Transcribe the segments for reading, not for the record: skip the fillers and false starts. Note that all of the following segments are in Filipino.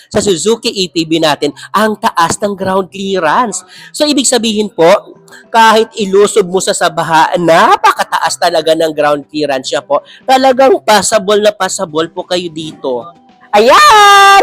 sa Suzuki ATV natin ang taas ng ground clearance. So ibig sabihin po, kahit ilusob mo sa baha, napakataas talaga ng ground clearance siya po. Talagang passable na passable po kayo dito. Ayan!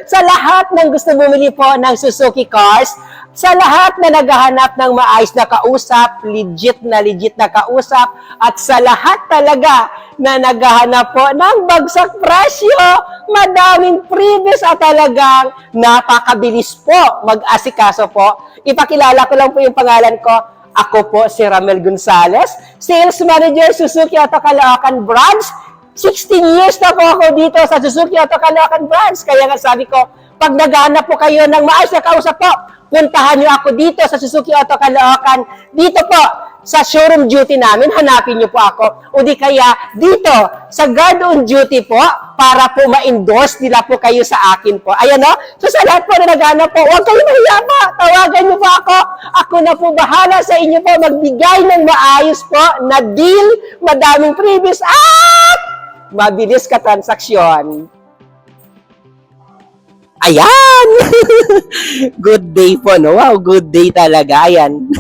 Sa lahat ng gusto bumili po ng Suzuki cars, sa lahat na naghahanap ng maayos na kausap, legit na kausap, at sa lahat talaga na naghahanap po ng bagsak presyo, madaming previous at talagang napakabilis po mag-asikaso po. Ipakilala ko lang po yung pangalan ko. Ako po si Ramel Gonzales, Sales Manager Suzuki Auto Caloocan Branch. 16 years na po ako dito sa Suzuki Auto Caloocan Branch. Kaya nga sabi ko, pag naghahanap po kayo ng maayos na kausap po, puntahan nyo ako dito sa Suzuki Auto Caloocan. Dito po, sa showroom duty namin, hanapin nyo po ako. O di kaya dito, sa guard on duty po, para po ma-endorse nila po kayo sa akin po. Ayan o. So sa lahat po na naghahanap po, huwag kayo mahiya po. Tawagan nyo po ako. Ako na po bahala sa inyo po magbigay ng maayos po na deal, madaming previous at mabilis ka transaksyon. Ayan! Good day po, no? Wow, good day talaga. Ayan.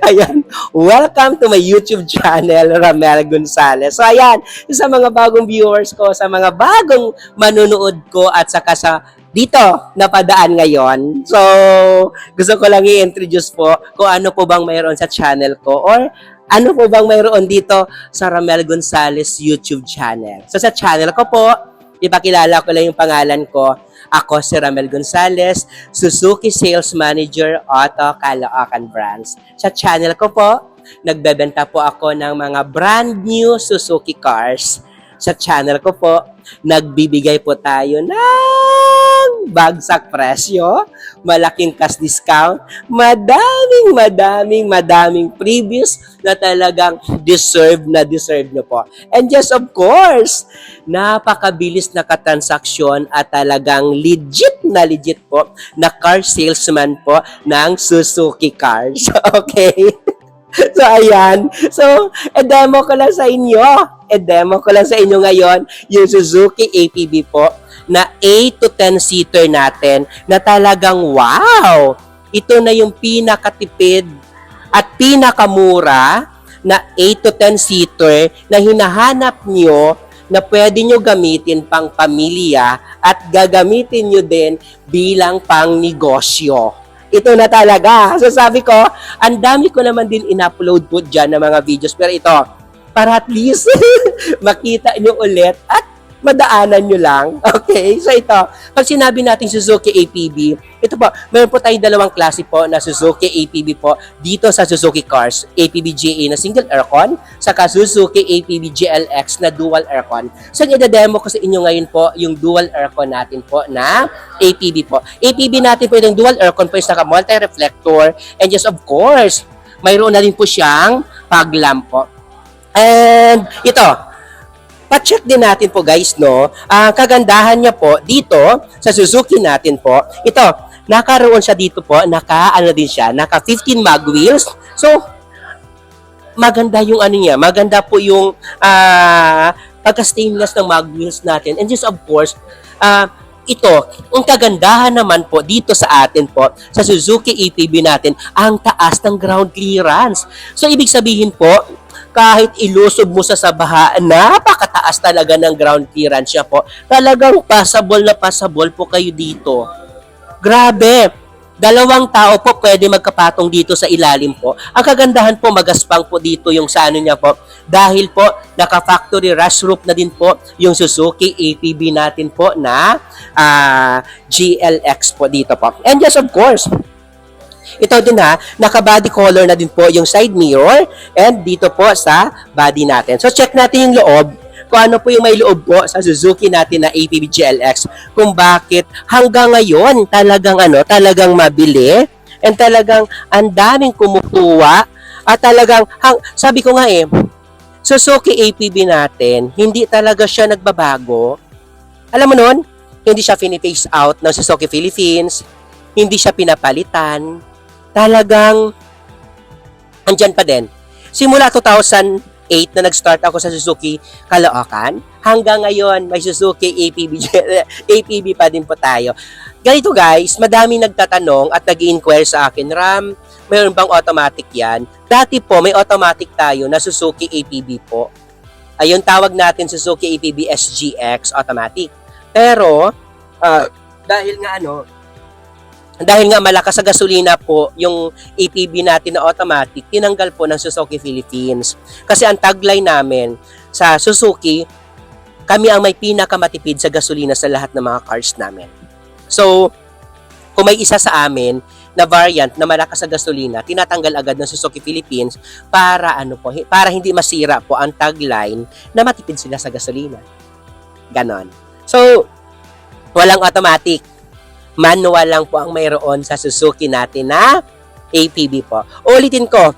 Ayan. Welcome to my YouTube channel, Ramel Gonzales. So, ayan. Sa mga bagong viewers ko, sa mga bagong manunood ko, at saka sa dito napadaan ngayon. So, gusto ko lang i-introduce po kung ano po bang mayroon sa channel ko or ano po bang mayroon dito sa Ramel Gonzales YouTube channel. So, sa channel ko po, ipakilala ko lang yung pangalan ko. Ako si Ramel Gonzales, Suzuki Sales Manager Auto Caloocan Branch. Sa channel ko po, nagbebenta po ako ng mga brand new Suzuki cars. Sa channel ko po, nagbibigay po tayo ng bagsak presyo, malaking cash discount, madaming previous na talagang deserve nyo po. And just of course, napakabilis na katransaksyon at talagang legit po na car salesman po ng Suzuki Cars. Okay? So, ayan. So, e-demo ko lang sa inyo ngayon yung Suzuki ATV po na 8 to 10 seater natin na talagang wow! Ito na yung pinakatipid at pinakamura na 8 to 10 seater na hinahanap nyo na pwede nyo gamitin pang pamilya at gagamitin nyo din bilang pang negosyo. Ito na talaga. So sabi ko, ang dami ko naman din in-upload po dyan ng mga videos. Pero ito, para at least makita nyo ulit at madaanan nyo lang. Okay? So ito, pag sinabi natin Suzuki ATV, ito po, meron po tayong dalawang klase po na Suzuki ATV po dito sa Suzuki Cars. ATV GA na single aircon, saka Suzuki ATV GLX na dual aircon. So i-demo ko sa inyo ngayon po yung dual aircon natin po na ATV po. ATV natin po yung dual aircon po yung saka multi-reflector, and just of course, mayroon na rin po siyang fog lamp po. And ito, pa-check din natin po guys, no? Ang kagandahan niya po dito sa Suzuki natin po, ito, nakaroon siya dito po, naka 15 mag wheels. So, maganda yung ano niya, maganda po yung pagka-stainless ng mag wheels natin. And just of course, ito, ang kagandahan naman po dito sa atin po, sa Suzuki ATV natin, ang taas ng ground clearance. So, ibig sabihin po, kahit ilusob mo sa baha, napakataas talaga ng ground clearance siya po. Talagang passable na passable po kayo dito. Grabe! 2 tao po pwede magkapatong dito sa ilalim po. Ang kagandahan po, magaspang po dito yung sa ano niya po. Dahil po, naka-factory rush roof na din po yung Suzuki ATV natin po na GLX po dito po. And yes, of course, ito din naka-body color na din po yung side mirror and dito po sa body natin. So, check natin yung loob, kung ano po yung may loob po sa Suzuki natin na ATV GLX, kung bakit hanggang ngayon talagang mabili and talagang ang daming kumukuha at talagang, sabi ko nga Suzuki ATV natin, hindi talaga siya nagbabago. Alam mo nun, hindi siya fini-phase out ng Suzuki Philippines, hindi siya pinapalitan, talagang andyan pa din. Simula 2000 2008 na nag-start ako sa Suzuki Caloocan. Hanggang ngayon, may Suzuki APB pa din po tayo. Ganito guys, madami nagtatanong at nag-i-inquire sa akin, Ram, mayroon bang automatic yan? Dati po, may automatic tayo na Suzuki APB po. Ayun, tawag natin Suzuki APB SGX automatic. Pero, dahil nga malakas sa gasolina po yung APB natin na automatic, tinanggal po ng Suzuki Philippines. Kasi ang tagline namin sa Suzuki, kami ang may pinakamatipid sa gasolina sa lahat ng mga cars namin. So, kung may isa sa amin na variant na malakas sa gasolina, tinatanggal agad ng Suzuki Philippines para para hindi masira po ang tagline na matipid sila sa gasolina. Ganon. So, walang automatic. Manual lang po ang mayroon sa Suzuki natin na APB po. Ulitin ko,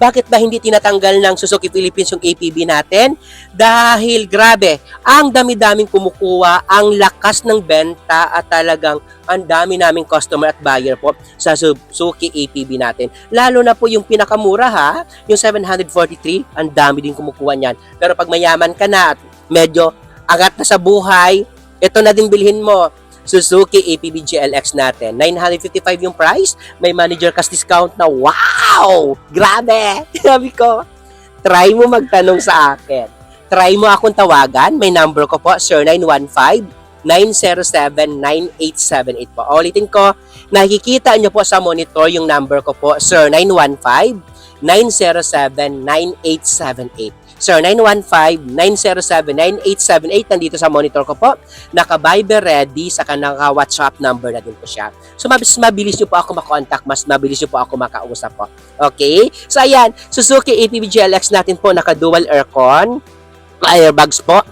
bakit ba hindi tinatanggal ng Suzuki Philippines yung APB natin? Dahil grabe, ang dami-daming kumukuha, ang lakas ng benta at talagang ang dami naming customer at buyer po sa Suzuki APB natin. Lalo na po yung pinakamura ha, yung 743, ang dami din kumukuha niyan. Pero pag mayaman ka na at medyo angat na sa buhay, ito na din bilhin mo. Suzuki APB GLX natin. 955 yung price. May manager cash discount na wow! Grabe! Sabi ko, try mo magtanong sa akin. Try mo akong tawagan. May number ko po, 0915-907-9878 po. Ulitin ko, nakikita nyo po sa monitor yung number ko po, 0915-907-9878. Sir, 915-907-9878. Nandito sa monitor ko po. Naka-Viber ready. Saka naka-WhatsApp number na din po siya. So, mas mabilis nyo po ako makontak. Mas mabilis nyo po ako makausap po. Okay? So, ayan. Suzuki APB GLX natin po. Naka-dual aircon. Airbags po.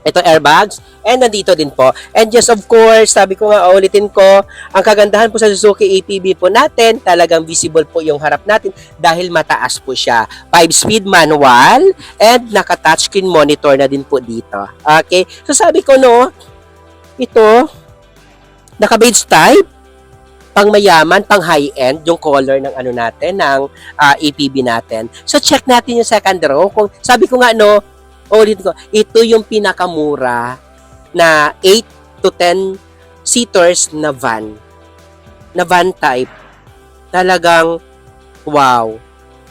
Ito airbags. And nandito din po. And yes, of course, sabi ko nga, ulitin ko, ang kagandahan po sa Suzuki APB po natin, talagang visible po yung harap natin dahil mataas po siya. 5-speed manual and naka-touchscreen monitor na din po dito. Okay? So sabi ko no, ito, naka-beige type, pang mayaman, pang high-end, yung color ng ano natin, ng APB natin. So check natin yung second row. Kung, sabi ko nga no, ulit ko, ito yung pinakamura na 8 to 10 seaters na van. Na van type. Talagang, wow.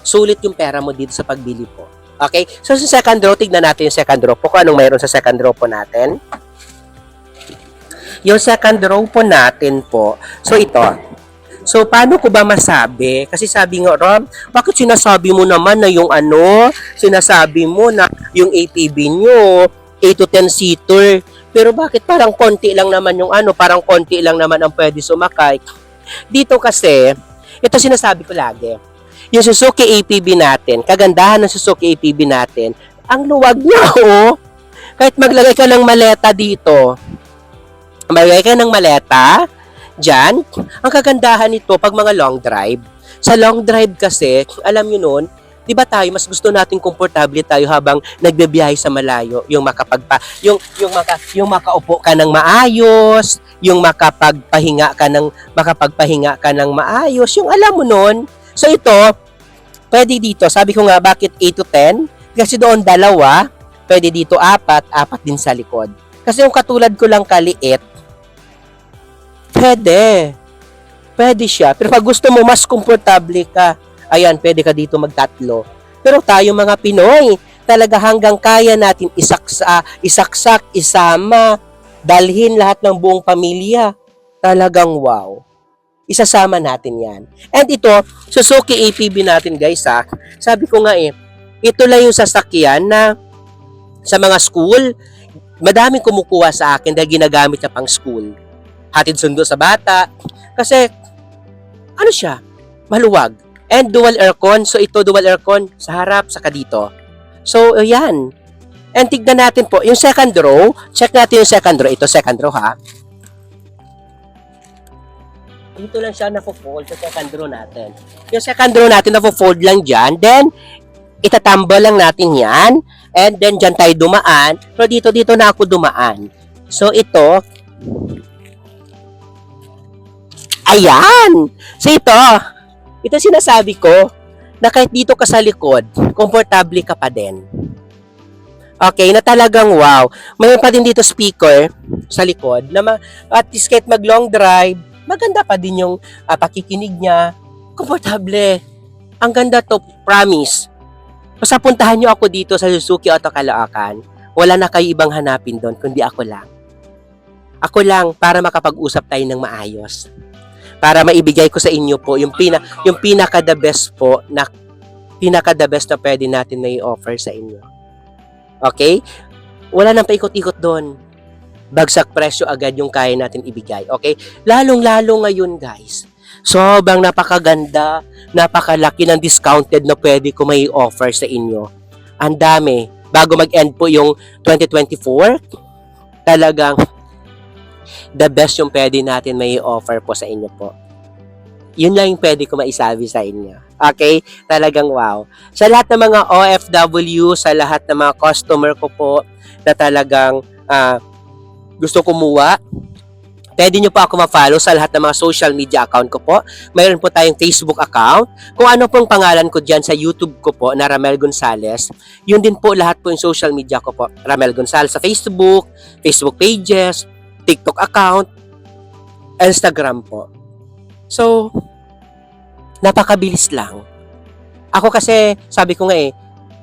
Sulit yung pera mo dito sa pagbili po. Okay? So, sa second row, tignan natin yung second row po. Kung anong mayroon sa second row po natin. Yung second row po natin po. So, ito. So, paano ko ba masabi? Kasi sabi nga, Rob, bakit sinasabi mo naman na yung sinasabi mo na yung ATV nyo, 8 to 10 seater, pero bakit parang konti lang naman yung parang konti lang naman ang pwede sumakay? Dito kasi, ito sinasabi ko lagi, yung Suzuki APB natin, kagandahan ng Suzuki APB natin, ang luwag niya, kahit maglagay ka ng maleta dito, dyan, ang kagandahan nito pag mga long drive. Sa long drive kasi, alam nyo nun, di ba tayo, mas gusto natin komportable tayo habang nagbibiyahe sa malayo. Yung makaupo ka ng maayos, yung makapagpahinga ka ng maayos, yung alam mo nun. So ito, pwede dito, sabi ko nga, bakit 8 to 10? Kasi doon 2, pwede dito 4 din sa likod. Kasi yung katulad ko lang kaliit, Pwede siya. Pero pag gusto mo mas komportable ka, ayan, pwede ka dito magtatlo. Pero tayo mga Pinoy, talaga hanggang kaya natin isaksak, isama, dalhin lahat ng buong pamilya. Talagang wow. Isasama natin yan. And ito, Suzuki APB natin guys sabi ko nga ito lang yung sasakyan na sa mga school, madaming kumukuha sa akin dahil ginagamit niya pang school. Hatid sundo sa bata. Kasi, siya? Maluwag. And dual aircon. So, ito dual aircon sa harap, saka dito. So, yan. And tignan natin po, yung second row, check natin yung second row. Ito, second row ha. Dito lang siya na-fold sa second row natin. Yung second row natin na-fold lang dyan. Then, itatambal lang natin yan. And then, dyan tayo dumaan. Pero dito na ako dumaan. So, ito, ayan! So ito sinasabi ko, na kahit dito ka sa likod, komportable ka pa din. Okay, na talagang wow. Mayroon pa din dito speaker sa likod na at least kahit mag long drive, maganda pa din yung pakikinig niya. Komportable. Ang ganda to, promise. Basta puntahan nyo ako dito sa Suzuki Auto Caloocan. Wala na kayo ibang hanapin doon, kundi ako lang. Ako lang para makapag-usap tayo ng maayos. Para maibigay ko sa inyo po yung pinaka the best po na pinaka the best na pwede natin may offer sa inyo. Okay? Wala nang paikot-ikot doon. Bagsak presyo agad yung kaya natin ibigay. Okay? Lalong-lalo ngayon, guys. Sobrang napakaganda, napakalaki ng discounted na pwede ko may offer sa inyo. Ang dami. Bago mag-end po yung 2024, talagang the best yung pwede natin may offer po sa inyo po. Yun lang yung pwede ko maisabi sa inyo. Okay? Talagang wow. Sa lahat ng mga OFW, sa lahat ng mga customer ko po na talagang gusto kumuha, pwede nyo po ako ma-follow sa lahat ng mga social media account ko po. Mayroon po tayong Facebook account. Kung ano pong pangalan ko dyan sa YouTube ko po na Ramel Gonzales, yun din po lahat po yung social media ko po. Ramel Gonzales sa Facebook, Facebook pages, TikTok account, Instagram po. So, napakabilis lang. Ako kasi, sabi ko nga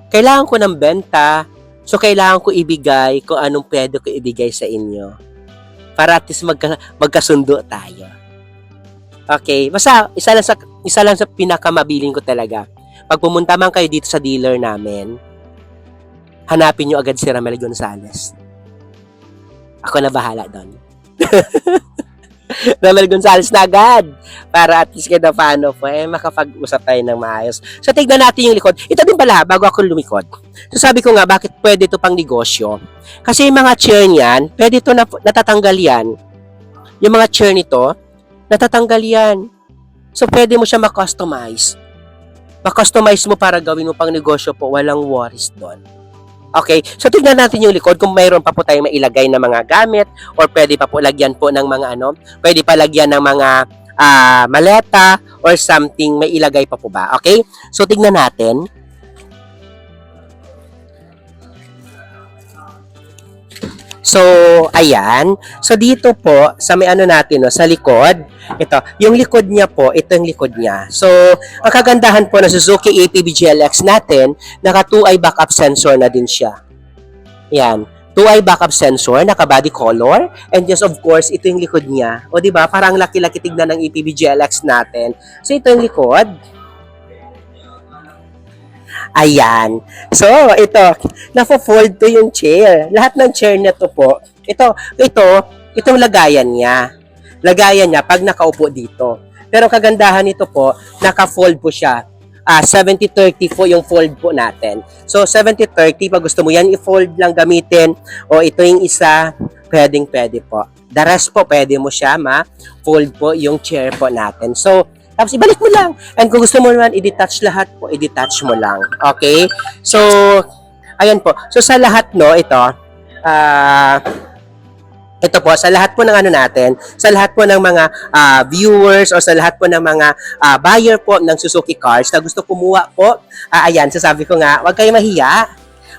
kailangan ko ng benta, so kailangan ko ibigay kung anong pwede ko ibigay sa inyo. Para at least magkasundo tayo. Okay, basta isa lang sa pinakamabiling ko talaga. Pag pumunta man kayo dito sa dealer namin, hanapin nyo agad si Ramel Gonzales. Ako na bahala doon. Ramel Gonzales na agad para at least kada paano po makapag-usap tayo ng maayos. So tignan natin yung likod. Ito din pala bago ako lumikod. So sabi ko nga bakit pwede ito pang negosyo? Kasi yung mga chair niyan, pwede ito natatanggal yan. Yung mga chair nito, natatanggal yan. So pwede mo siya ma-customize. Ma-customize mo para gawin mo pang negosyo po, walang worries doon. Okay, so tignan natin yung likod kung mayroon pa po tayong mailagay na mga gamit or pwede pa po lagyan po ng mga pwede pa lagyan ng mga maleta or something may ilagay pa po ba? Okay, so tignan natin. So, ayan. So, dito po, sa may natin, sa likod, ito, yung likod niya po, ito yung likod niya. So, ang kagandahan po ng Suzuki ATV GLX natin, naka 2-eye backup sensor na din siya. Yan. 2-eye backup sensor, naka body color, and yes, of course, ito yung likod niya. O, diba? Parang laki-laki tignan ng ATV GLX natin. So, ito yung likod. Ayan. So, ito, napo-fold to yung chair. Lahat ng chair na to po, itong lagayan niya. Lagayan niya pag nakaupo dito. Pero kagandahan nito po, naka-fold po siya. 70-30 po yung fold po natin. So, 70-30, pag gusto mo yan, i-fold lang gamitin. O ito yung isa, pwedeng-pwede po. The rest po, pwede mo siya ma-fold po yung chair po natin. So, tapos ibalik mo lang. And kung gusto mo naman i-detach lahat po, i-detach mo lang. Okay? So, ayan po. So, sa lahat ito po, sa lahat po ng natin, sa lahat po ng mga viewers o sa lahat po ng mga buyer po ng Suzuki Cars na gusto kumuha po, ayan, sasabi ko nga, huwag kayo mahiya.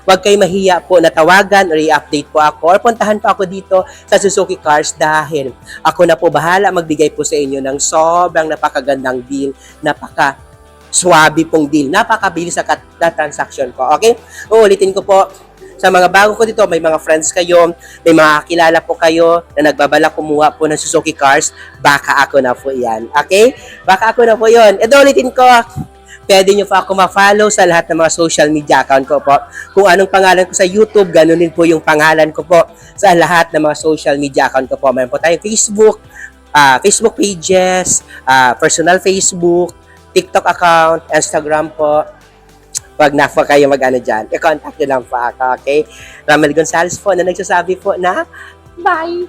Huwag kayo mahiya po na tawagan or i-update po ako or puntahan po ako dito sa Suzuki Cars dahil ako na po bahala magbigay po sa inyo ng sobrang napakagandang deal, napaka-swabe pong deal, napakabilis na transaction ko. Okay? Uulitin ko po, sa mga bago ko dito, may mga friends kayo, may mga kilala po kayo na nagbabala kumuha po ng Suzuki Cars, baka ako na po yan. Okay? Baka ako na po yun. Ulitin ko, pwede nyo pa ako ma-follow sa lahat ng mga social media account ko po. Kung anong pangalan ko sa YouTube, ganun din po yung pangalan ko po sa lahat ng mga social media account ko po. Mayroon po tayong Facebook, Facebook pages, personal Facebook, TikTok account, Instagram po. Wag na po kayo dyan. I-contact nyo lang po ako, okay? Ramel Gonzales po na nagsasabi po na bye!